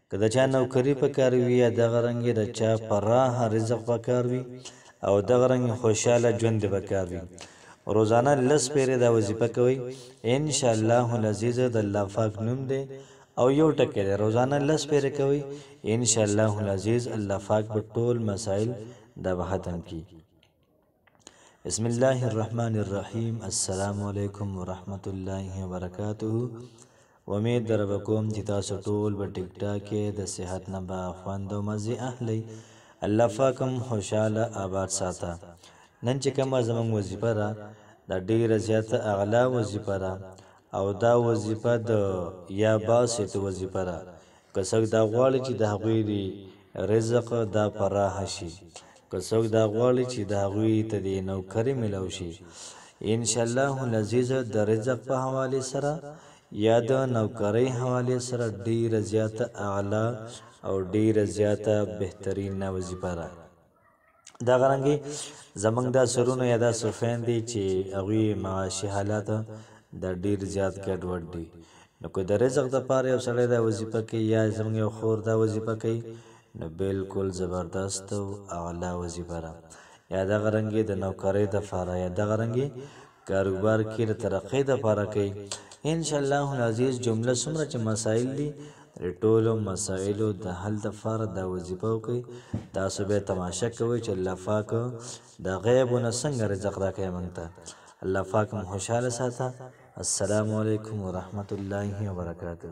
که د چا نوکري په کار وي یا دغه رنګې د چا پراخ رزق په کار وي او دغه رنګ خوشحاله ژوند په کار وي روزانه لس پیرې دا وظیفه کوئ انشاءالله العزیز د الله پاک نوم دی او یو ټکی دی روزانه لس پیرې کوئ انشاءالله العزیز الله پاک به ټول مسائل دا به ختم کړي بسم الله الرحمن الرحیم السلام علیکم ورحمت الله وبرکاته امید در کوم چې تاسو ټول په ټیک ټاک کې د صحت نه به خوند او مزه اخلي الله پاک هم خوشاله آباد ساته نن چې کومه زموږ وظیفه را دا ډیره زیاته اعلی وظیفه را او دا وظیفه د یا باسط وظیفه را که څوک دا غواړي چې د هغوی رزق دا پراخ شي که څوک دا غواړي چې د هغوی ته د نوکري میلاو شي انشاءالله العزیز د رزق په حواله سره یا د نوکرۍ حواله سره ډیره زیاته اعلی او ډیره زیاته بهترین وظیفه را دغه رنګې زمونږ دا سرونه یا دا صفین دي چې هغوی معاشي حالات دا ډیر زیات ګډوډ دي نو که د رزق دپاره یو سړی دا وظیفه کوي یا زمونږ یو خور دا وظیفه کوي نو بالکل زبردست او اعلی وظیفه را یا دغه رنګې د نوکرۍ دپاره یا دغه رنګې کاروبار کې د ترقۍ دپاره کوي انشاءالله العزیز جمله څومره چې مسائل دي ټولو مسائلو د حل دپاره دا وظیفه وکړئ تاسو به تماشه کوئ چې الله پاک د غیبونه څنګه رزق راکوي موږ ته الله پاک مو خوشحاله ساته السلام علیکم ورحمت الله وبرکاته